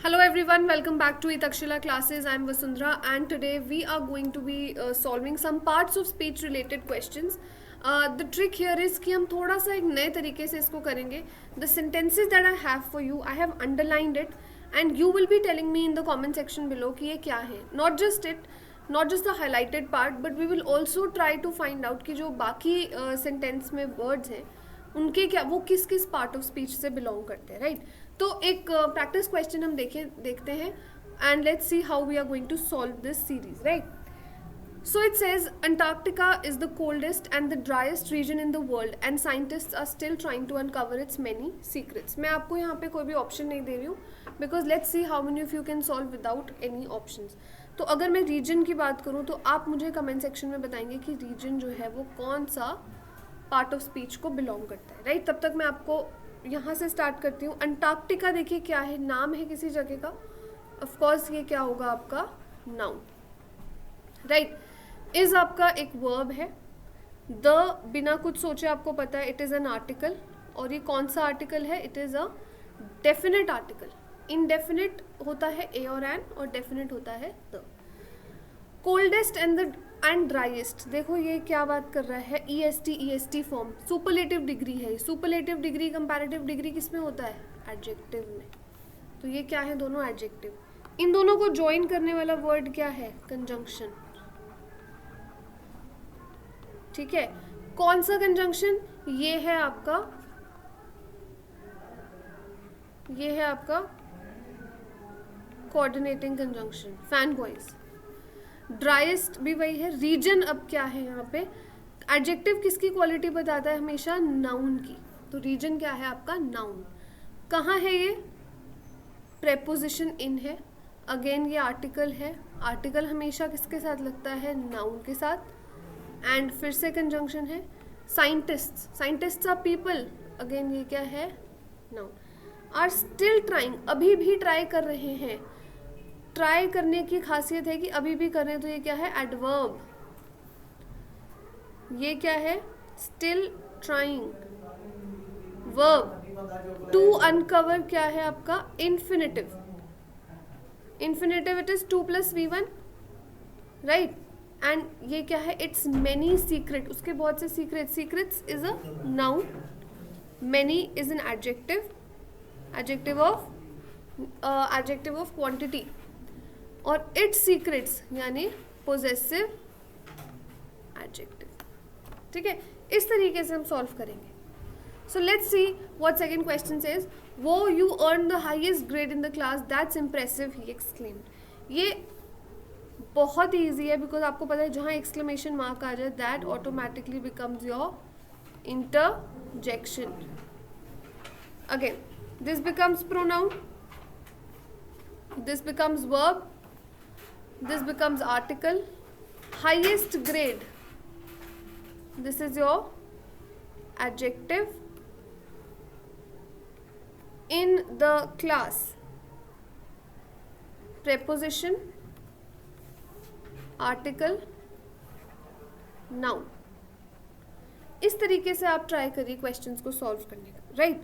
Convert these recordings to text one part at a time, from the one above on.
Hello everyone, welcome back to ETakshila Classes. I am Vasundhra and today we are going to be solving some parts of speech related questions. The trick here is कि हम थोड़ा सा एक नए तरीके से इसको करेंगे. The sentences that I have for you, I have underlined it and you will be telling me in the comment section below कि ये क्या है. Not just it, not just the highlighted part, but we will also try to find out कि जो बाकी sentence में words हैं उनके क्या वो किस किस पार्ट ऑफ स्पीच से बिलोंग करते हैं, राइट. तो एक प्रैक्टिस क्वेश्चन हम देखते हैं and let's see how we are going to solve this series, right. So it says Antarctica is the coldest and the driest region in the world and scientists are still trying to uncover its many secrets. मैं आपको यहाँ पे कोई भी option नहीं दे रही हूँ because let's see how many of you can solve without any options. तो अगर मैं रीजन की बात करूँ तो आप मुझे कमेंट सेक्शन में बताएंगे कि रीजन जो है वो कौन सा पार्ट ऑफ स्पीच को बिलोंग करता है, राइट. तब तक मैं आपको यहाँ से स्टार्ट करती हूँ. अंटार्कटिका देखिए क्या है, नाम है किसी जगह का. ऑफ कोर्स ये क्या होगा आपका नाउन, राइट. इज आपका एक वर्ब है. द बिना कुछ सोचे आपको पता है इट इज़ एन आर्टिकल. और ये कौन सा आर्टिकल है? It is a definite article. Indefinite होता है ए और एन और डेफिनेट होता है द. कोल्डेस्ट एंड ड्राइएस्ट, देखो ये क्या बात कर रहा है. EST फॉर्म सुपरलेटिव डिग्री है. सुपरलेटिव डिग्री कंपैरेटिव डिग्री किस में होता है? एडजेक्टिव में. तो ये क्या है? दोनों एडजेक्टिव. इन दोनों को ज्वाइन करने वाला वर्ड क्या है? कंजंक्शन. ठीक है. कौन सा कंजंक्शन? ये है आपका coordinating conjunction, fan voice. Driest भी वही है. रीजन अब क्या है यहाँ पे? एडजेक्टिव किसकी क्वालिटी बताता है? हमेशा नाउन की. तो रीजन क्या है आपका? नाउन. कहाँ है ये? प्रेपोजिशन इन है. अगेन ये आर्टिकल है. आर्टिकल हमेशा किसके साथ लगता है? नाउन के साथ. एंड फिर से कंजंक्शन है. Scientists are people. अगेन ये क्या है? नाउन. आर स्टिल ट्राइंग, अभी भी ट्राई कर रहे हैं. ट्राई करने की खासियत है कि अभी भी कर रहे हैं. तो ये क्या है? एडवर्ब. ये क्या है? Still trying. Verb. To uncover क्या है आपका? Infinitive. Infinitive it is 2 + V1, right. And ये क्या है? It's many secret. उसके बहुत से secret. Secrets is a noun. Many is an adjective. Adjective of quantity. और इट्स सीक्रेट्स यानी पोजेसिव एडजेक्टिव. ठीक है. इस तरीके से हम सॉल्व करेंगे. So let's see what second question says. वो you earn the highest grade in the class, that's impressive, he exclaimed. ये बहुत ही ईजी है बिकॉज आपको पता है जहाँ एक्सक्लेमेशन मार्क आ जाए that automatically becomes your interjection. Again this becomes pronoun, this becomes verb, this becomes article. Highest grade, this is your adjective. In the class, preposition, article, noun. इस तरीके से आप ट्राई करिए क्वेश्चंस को solve करने का, right.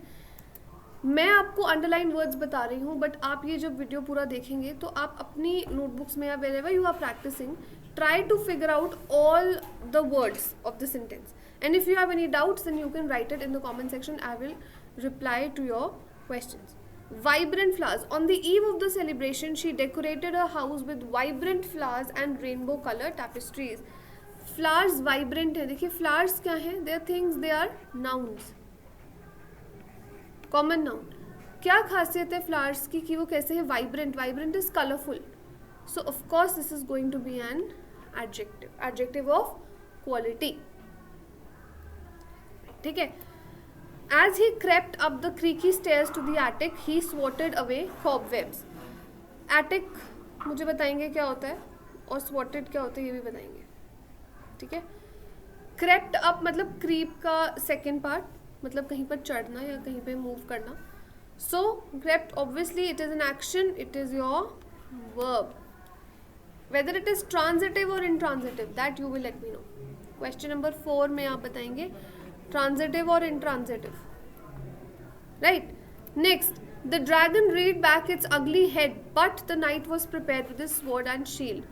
मैं आपको अंडरलाइन वर्ड्स बता रही हूँ बट आप ये जब वीडियो पूरा देखेंगे तो आप अपनी नोटबुक्स में या wherever you are practising try to figure out all the words of the sentence. And if you have any doubts then you can write it in the comment section. I will reply to your questions. Vibrant flowers. On the eve of the celebration, she decorated her house with vibrant flowers and rainbow color tapestries. Flowers vibrant है. देखिए flowers क्या है? They are things, they are nouns. Common noun. क्या खासियत है flowers की कि वो कैसे है? Vibrant. Vibrant is colourful. So of course this is going to be an adjective. Adjective of quality. ठीक है. As he crept up the creaky stairs to the attic he swatted away cobwebs. Attic मुझे बताएंगे क्या होता है और स्वॉटेड क्या होता है ये भी बताएंगे. ठीक है. क्रेप्ट अप मतलब क्रीप का सेकेंड पार्ट, मतलब कहीं पर चढ़ना या कहीं पे मूव करना. सो crept obviously it is an action, it is your verb. Whether it is transitive or intransitive that you will let me know. Question number 4 में आप बताएंगे transitive और intransitive, right. Next, The dragon reared back its ugly head, but the knight was prepared with his sword and shield.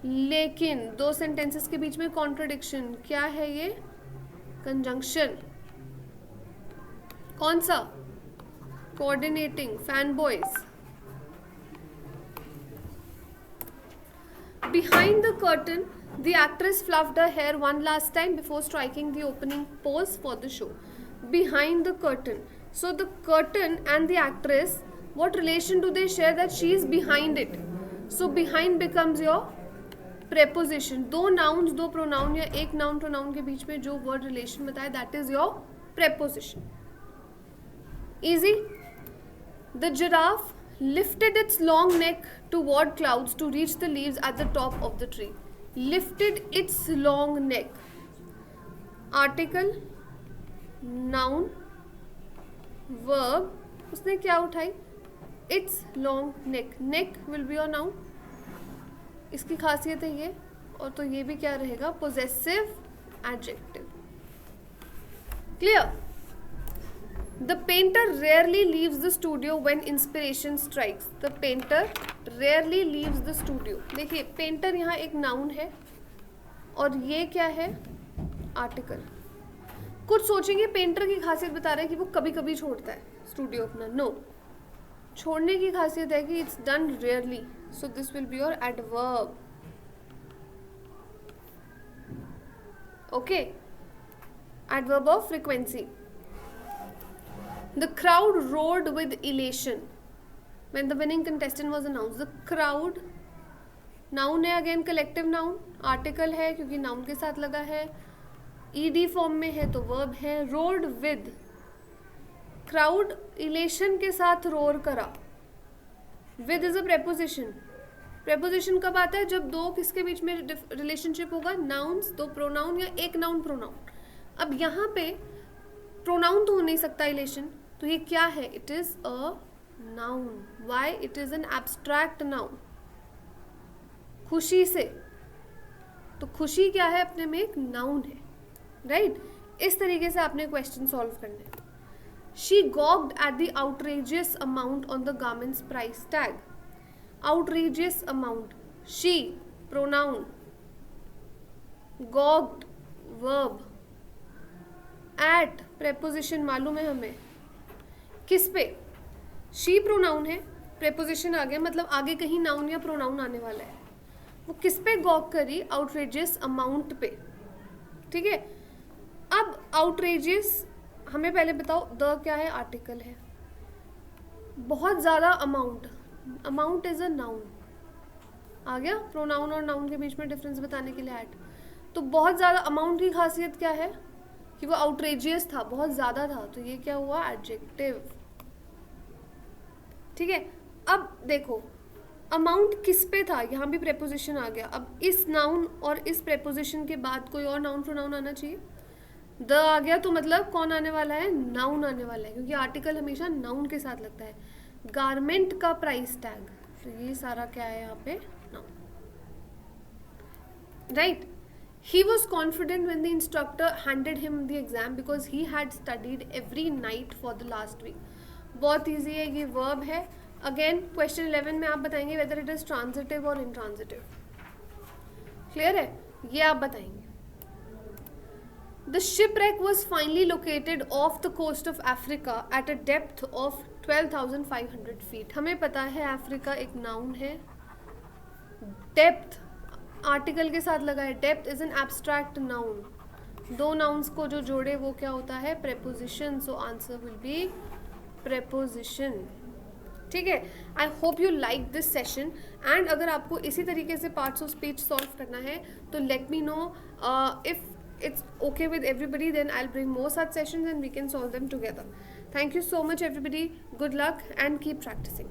लेकिन दो sentences के बीच में contradiction, क्या है ये? Conjunction. कौन सा? Coordinating. Fanboys. Behind the curtain, the actress fluffed her hair one last time before striking the opening pose for the show. Behind the curtain. So the curtain and the actress, what relation do they share that she is behind it? So behind becomes your preposition. दो nouns, दो pronoun या एक noun pronoun के बीच में जो word relation बताए, that is your preposition. Easy. The giraffe lifted its long neck toward clouds to reach the leaves at the top of the tree. Lifted its long neck. Article, noun, verb. उसने क्या उठाई? Its long neck. Neck will be your noun. इसकी खासियत है ये, और तो ये भी क्या रहेगा? Possessive adjective. Clear? The painter rarely leaves the studio when inspiration strikes. The painter rarely leaves the studio. देखिए painter यहाँ एक noun है और ये क्या है? Article. कुछ सोचेंगे पेंटर की खासियत बता रहा है कि वो कभी कभी छोड़ता है स्टूडियो अपना. नो, छोड़ने की खासियत है कि it's done rarely. So this will be your adverb. Okay, adverb of frequency. The crowd roared with elation when the winning contestant was announced. The crowd, noun है again, collective noun. Article है क्योंकि noun के साथ लगा है. ed form में है तो verb है. roared with, crowd elation के साथ roar करा. with is a preposition. preposition कब आता है? जब दो किसके बीच में relationship होगा? nouns, दो pronoun या एक noun pronoun. अब यहाँ पे pronoun तो हो नहीं सकता elation, तो ये क्या है? It is a noun. Why? It is an abstract noun. खुशी से, तो खुशी क्या है? अपने में एक noun है, right? इस तरीके से आपने क्वेश्चन सॉल्व करना है. She gawked at the outrageous amount on the garment's price tag. Outrageous amount. She, pronoun. Gawked, verb. At, preposition मालूम है हमें. किस पे? शी प्रोनाउन है, प्रेपोजिशन आ गया, मतलब आगे कहीं नाउन या प्रोनाउन आने वाला है. वो किस पे गॉक करी? आउटरेजियस अमाउंट पे. ठीक है. अब आउटरेजियस हमें पहले बताओ, द क्या है? आर्टिकल है. बहुत ज़्यादा amount, amount is a noun. आ गया प्रोनाउन और नाउन के बीच में डिफरेंस बताने के लिए एट. तो बहुत ज़्यादा अमाउंट की खासियत क्या है? कि वो आउटरेजियस था, बहुत ज़्यादा था, तो ये क्या हुआ? एडजेक्टिव. ठीक है. अब देखो अमाउंट किस पे था? यहाँ भी प्रेपोजिशन आ गया. अब इस नाउन और इस प्रेपोजिशन के बाद कोई और नाउन प्रोनाउन आना चाहिए. द आ गया तो मतलब कौन आने वाला है? नाउन आने वाला है, क्योंकि आर्टिकल हमेशा नाउन के साथ लगता है. गारमेंट का प्राइस टैग, तो ये सारा क्या है यहाँ पे? Noun. Right. He was confident when the instructor handed him the exam because he had studied every night for the last week. बहुत easy है, ये verb है. Again question 11 में आप बताएंगे whether it is transitive or intransitive. Clear है? ये आप बताएंगे. The shipwreck was finally located off the coast of Africa at a depth of 12,500 feet. हमें पता है अफ्रीका एक noun है. Depth आर्टिकल के साथ लगा है. Depth is an abstract noun. दो नाउन्स को जो जोड़े वो क्या होता है? Preposition. So answer will be preposition. ठीक है. I hope you like this session, and अगर आपको इसी तरीके से पार्ट्स ऑफ स्पीच सॉल्व करना है तो let me know. If it's okay with everybody, then I'll bring more such sessions and we can solve them together. Thank you so much everybody. Good luck and keep practicing.